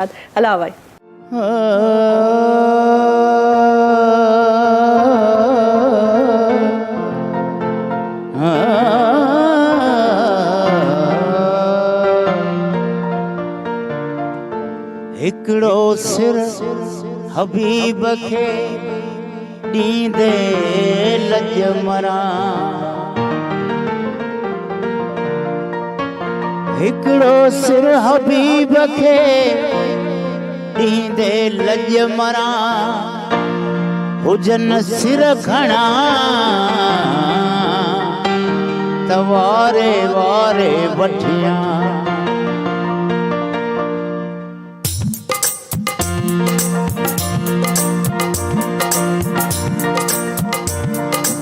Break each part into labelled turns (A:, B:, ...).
A: हला भाई
B: हिकड़ो सिर हबीब खे ॾींदे लज मरा, हिकड़ो सिर हबीब खे ॾींदे लज मरा, हुजन सिर घणा त वारे वारे वठिया।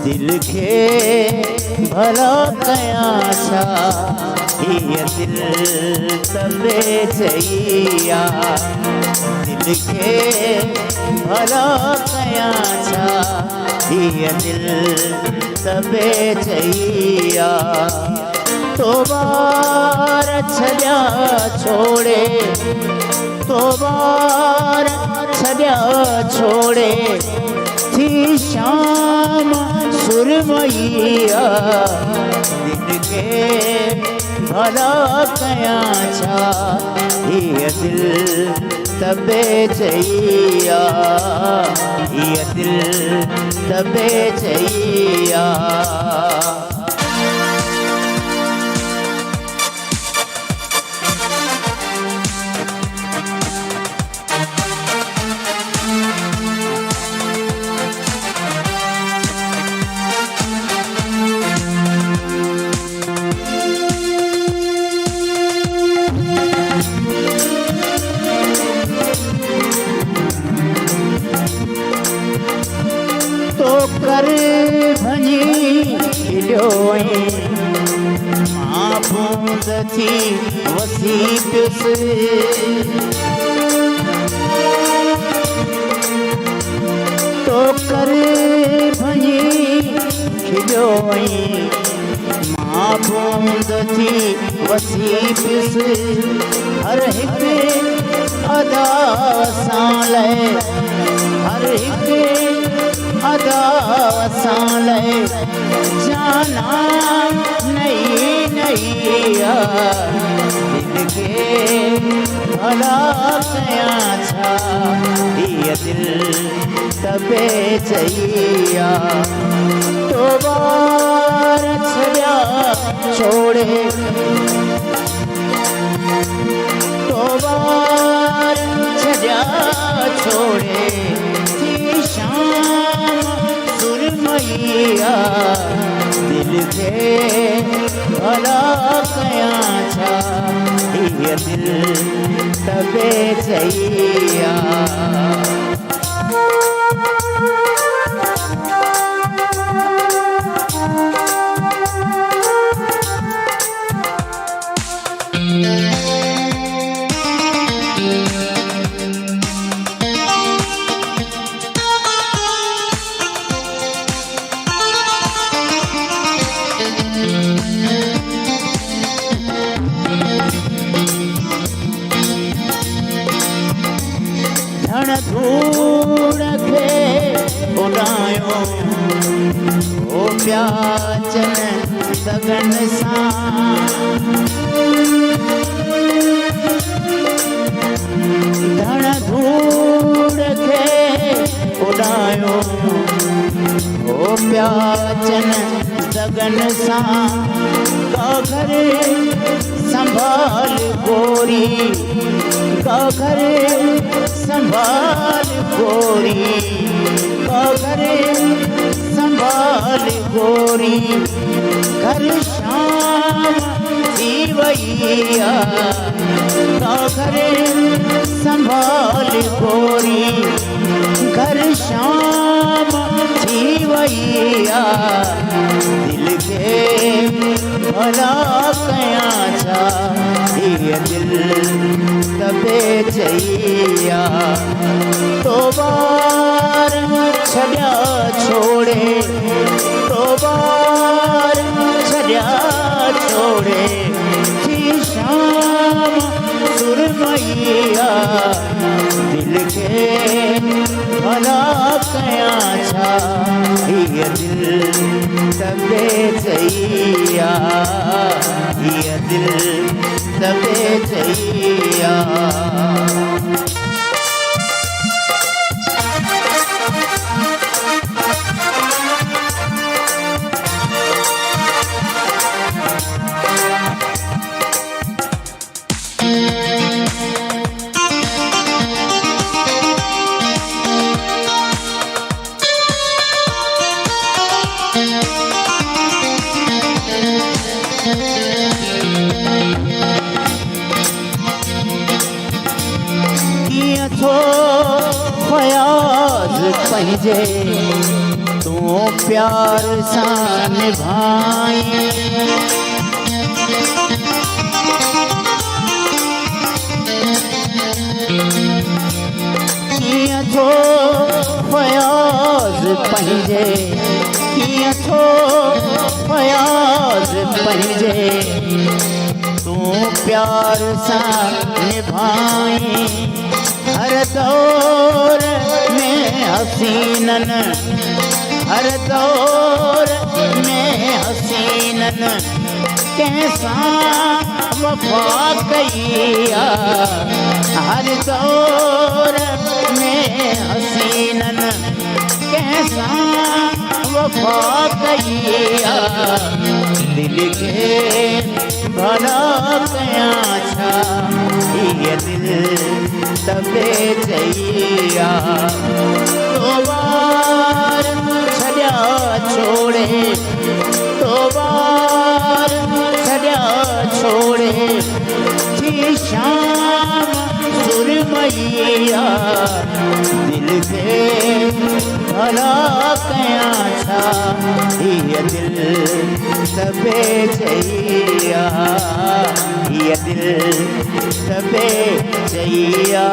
B: दिल के भला कयां छा, हीअ दिल तबे चईया। दिल के भला कयां छा, हीअ दिल तबे चईया। तो बार छॾिया छोड़े, तो बार छॾिया छोड़े थी शाम सुरमैया। दिल के भला कयां छा, हीअ दिल तबे चईया। हीअ दिल तबे चईया। तो कर भञी खिलियो मां बूंद थी वसी पियुसि। तो कर भञी खिलियो मां बूंद थी वसी पियुसि। हर हिकु अदा सां लय, हर हिकु अदा सां लय जाना नई नैया। दिल के भला कयां छा, हीअ दिल तबे चईया। तो बार छॾिया छोड़े, तो बार छॾिया छोड़े थी शाम सुरमैया। दिल के भला कयां छा, हीअ दिल तबे चईया। धण धूड़ खे उॾायो ओ प्याचन सगन सां। धण धूड़ खे उॾायो ओ प्याचन सगन सां। का घर संभाल गोरी, का घर संभाल गोरी, का घर संभाल गोरी। घर शाम थी वैया, का घर संभाल गोरी। घर शाम थी वैया। दिल के भला कयां छा, हीअ दिल तबे चईया। तो बार छॾिया छोड़े, तो बार छॾिया छोड़े थी शाम सुरमैया। दिल तबे चैया। थो फयाज पंहिंजे तूं प्यार सां निभाई। कीअं थो फयाज पंहिंजे, कीअं थो फयाज पंहिंजे तूं प्यार सां निभाई। हर दौर में हसीनन, हर दौर में हसीनन कंहिंसां वफ़ा कई आहे। हर दौर में हसीनन कंहिंसां वफ़ा कई आहे। दिल खे भला कयां छा, हीअ दिल तबे चैया। तो बार छॾिया छोड़े, तो बार छॾिया छोड़े थी शाम सुरमैया। दिल खे भला कयां छा, हीअ दिल तबे चैया, हीअ दिल तबे चैया।